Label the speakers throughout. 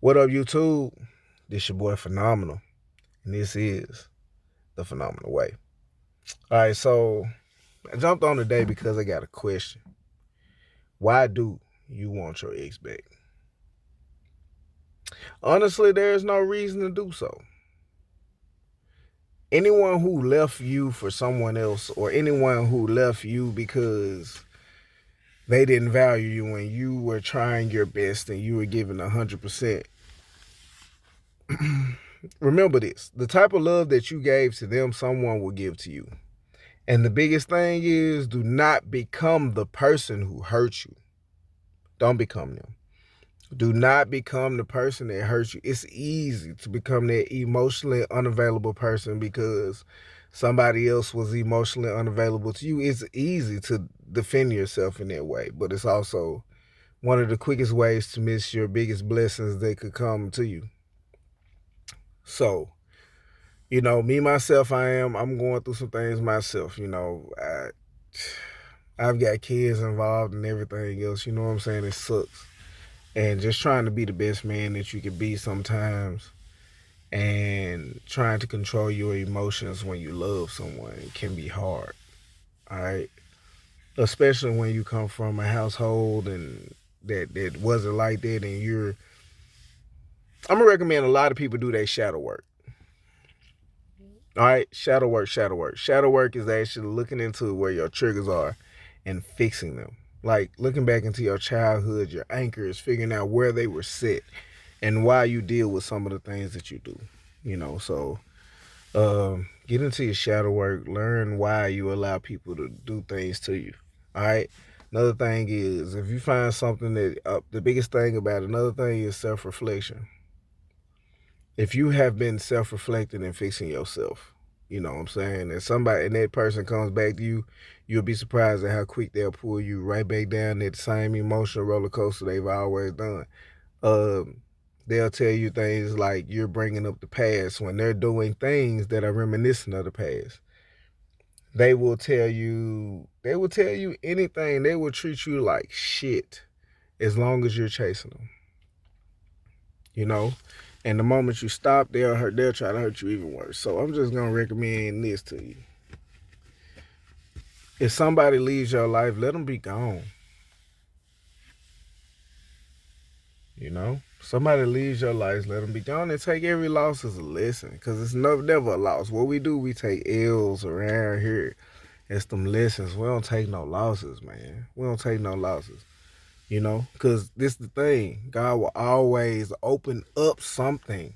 Speaker 1: What up, YouTube? This your boy Phenomenal, and this is the Phenomenal Way. All right, so I jumped on today because I got a question. Why do you want your ex back? Honestly, there's no reason to do so. Anyone who left you for someone else, or anyone who left you because they didn't value you when you were trying your best and you were giving 100%. Remember this: the type of love that you gave to them, someone will give to you. And the biggest thing is, do not become the person who hurts you. Don't become them. Do not become the person that hurts you. It's easy to become that emotionally unavailable person because somebody else was emotionally unavailable to you. It's easy to defend yourself in that way, but it's also one of the quickest ways to miss your biggest blessings that could come to you. So, me myself, I'm going through some things myself. I've got kids involved and everything else. You know what I'm saying? It sucks. And just trying to be the best man that you can be sometimes and trying to control your emotions when you love someone can be hard. All right. Especially when you come from a household and that wasn't like that, and I'm gonna recommend a lot of people do their shadow work. All right, shadow work, shadow work. Shadow work is actually looking into where your triggers are and fixing them. Like looking back into your childhood, your anchors, figuring out where they were set and why you deal with some of the things that you do. So get into your shadow work, learn why you allow people to do things to you. All right. Another thing is, if you find something the biggest thing about another thing is self reflection. If you have been self-reflecting and fixing yourself, you know what I'm saying, and that person comes back to you, you'll be surprised at how quick they'll pull you right back down that same emotional roller coaster they've always done. Um, they'll tell you things like you're bringing up the past when they're doing things that are reminiscent of the past. They will tell you anything. They will treat you like shit as long as you're chasing them. You know, and the moment you stop, they'll try to hurt you even worse. So I'm just gonna recommend this to you. If somebody leaves your life, let them be gone. Somebody leaves your life, let them be gone, and take every loss as a lesson, because it's never a loss. What we do, we take L's around here. It's them lessons. We don't take no losses, man. We don't take no losses. Because this is the thing. God will always open up something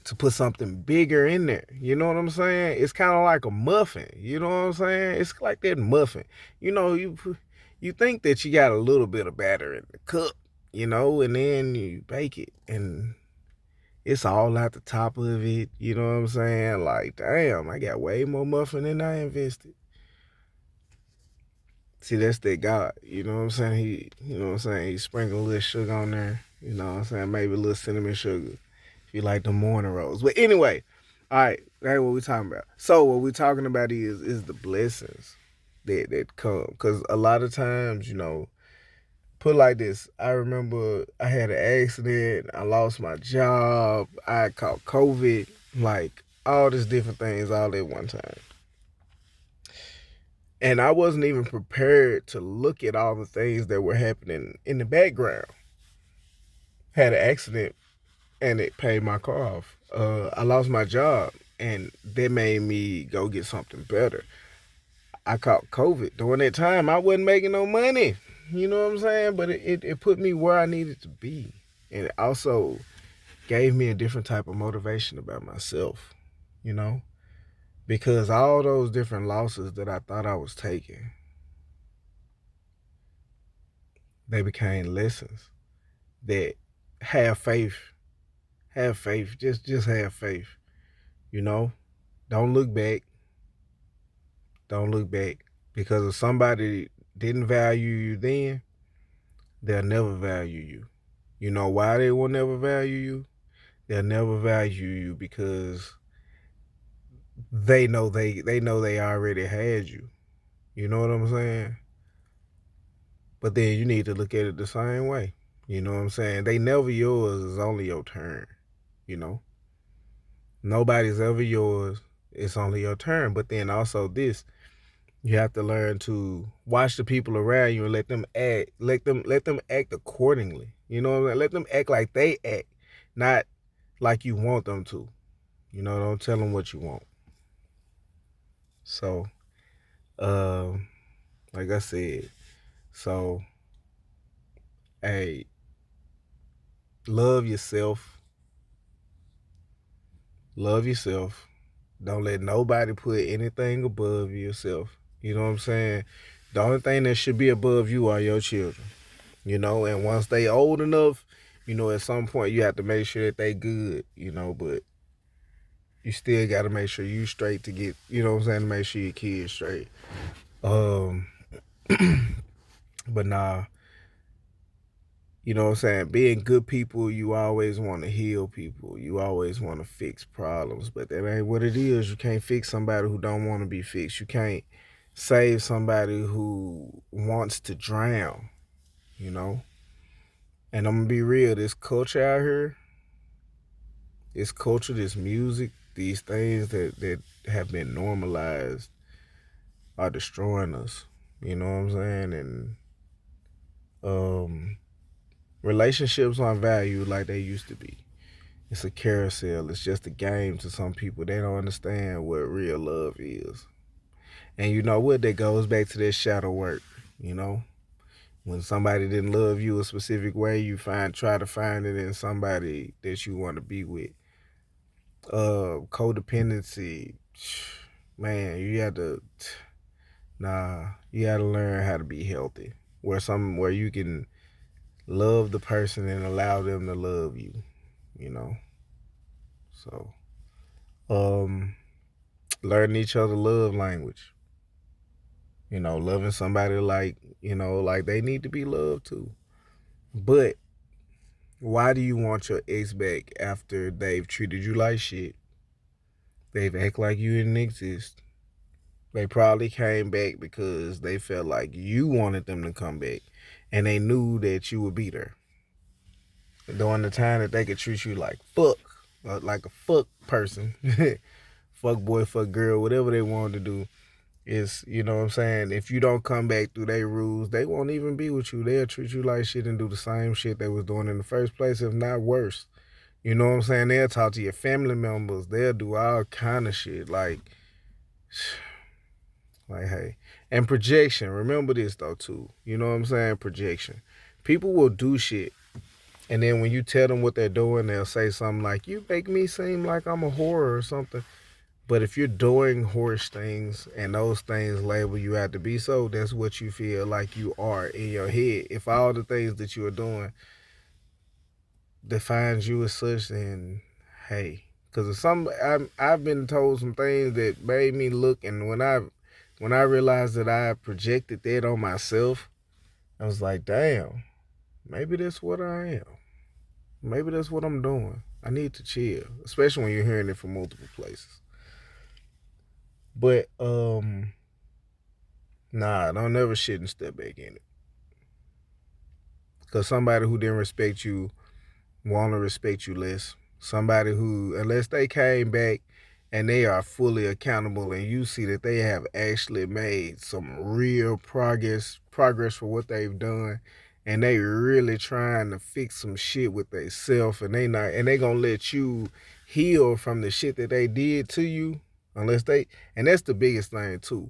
Speaker 1: to put something bigger in there. You know what I'm saying? It's kind of like a muffin. You know what I'm saying? It's like that muffin. You think that you got a little bit of batter in the cup, and then you bake it and it's all at the top of it. You know what I'm saying? Like, damn, I got way more muffin than I invested. See, that's that God. You know what I'm saying? He sprinkle a little sugar on there. You know what I'm saying? Maybe a little cinnamon sugar. You like the morning rolls. But anyway, all right, that's what we're talking about. So what we're talking about is the blessings that come. Because a lot of times, put it like this. I remember I had an accident. I lost my job. I caught COVID. Like all these different things all at one time. And I wasn't even prepared to look at all the things that were happening in the background. Had an accident and it paid my car off. I lost my job, and that made me go get something better. I caught COVID. During that time, I wasn't making no money. You know what I'm saying? But it put me where I needed to be. And it also gave me a different type of motivation about myself, you know? Because all those different losses that I thought I was taking, they became lessons that have faith. Have faith. Just have faith. You know? Don't look back. Don't look back. Because if somebody didn't value you then, they'll never value you. You know why they will never value you? They'll never value you because they know they already had you. You know what I'm saying? But then you need to look at it the same way. You know what I'm saying? They never yours. It's only your turn. You know, nobody's ever yours. It's only your turn. But then also this, you have to learn to watch the people around you and let them act. Let them act accordingly. You know what I mean? Let them act like they act, not like you want them to. You know, don't tell them what you want. So, um, like I said, so hey, love yourself. Love yourself. Don't let nobody put anything above yourself. You know what I'm saying? The only thing that should be above you are your children. You know, and once they old enough, you know, at some point you have to make sure that they good, you know, but you still gotta make sure you straight to get, you know what I'm saying, to make sure your kids straight. Um but nah, you know what I'm saying, being good people, you always want to heal people. You always want to fix problems, but that ain't what it is. You can't fix somebody who don't want to be fixed. You can't save somebody who wants to drown, you know? And I'm gonna be real, this culture out here, this culture, this music, these things that have been normalized are destroying us. You know what I'm saying? And um relationships aren't valued like they used to be. It's a carousel. It's just a game to some people. They don't understand what real love is. And you know what? That goes back to that shadow work. You know, when somebody didn't love you a specific way, you try to find it in somebody that you want to be with. Codependency, man, you got to learn how to be healthy. Where you can love the person and allow them to love you. You know, so um, learn each other love language. You know, loving somebody like, you know, like they need to be loved too. But why do you want your ex back after they've treated you like shit? They've act like you didn't exist. They probably came back because they felt like you wanted them to come back and they knew that you would be there. During the time that they could treat you like fuck, like a fuck person, fuck boy, fuck girl, whatever they wanted to do, is, you know what I'm saying, if you don't come back through their rules, they won't even be with you. They'll treat you like shit and do the same shit they was doing in the first place, if not worse. You know what I'm saying? They'll talk to your family members. They'll do all kind of shit. Like, hey. And projection. Remember this though too. You know what I'm saying? Projection. People will do shit, and then when you tell them what they're doing, they'll say something like, "You make me seem like I'm a whore or something." But if you're doing horse things and those things label you out to be so, that's what you feel like you are in your head. If all the things that you are doing defines you as such, then hey, because I've been told some things that made me look, and when I realized that I projected that on myself, I was like, damn, maybe that's what I am. Maybe that's what I'm doing. I need to chill, especially when you're hearing it from multiple places. But nah, don't never shit and step back in it. Cause somebody who didn't respect you want to respect you less. Somebody who, unless they came back and they are fully accountable, and you see that they have actually made some real progress for what they've done, and they really trying to fix some shit with themselves, and they gonna let you heal from the shit that they did to you, and that's the biggest thing too.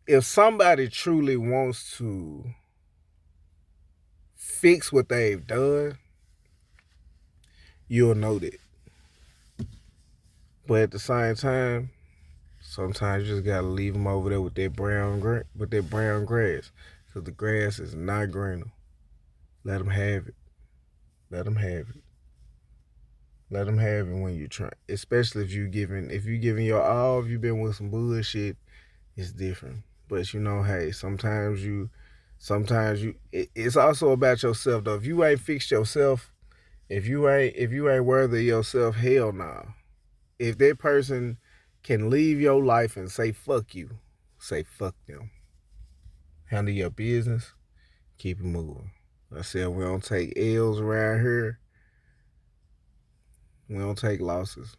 Speaker 1: If somebody truly wants to fix what they've done, you'll know that. But at the same time, sometimes you just gotta leave them over there with that brown grass, cause the grass is not greener. Let them have it. Let them have it. Let them have it when you try. Especially if you giving your all. If you been with some bullshit, it's different. But you know, hey, sometimes you. It's also about yourself though. If you ain't fixed yourself, if you ain't worthy of yourself, hell nah. If that person can leave your life and say fuck you, say fuck them. Handle your business, keep it moving. I said we don't take L's around here. We don't take losses.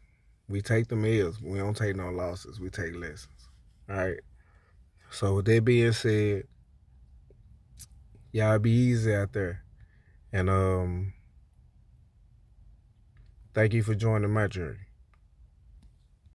Speaker 1: We take them L's, but we don't take no losses. We take lessons. All right. So with that being said, y'all be easy out there. And thank you for joining my journey.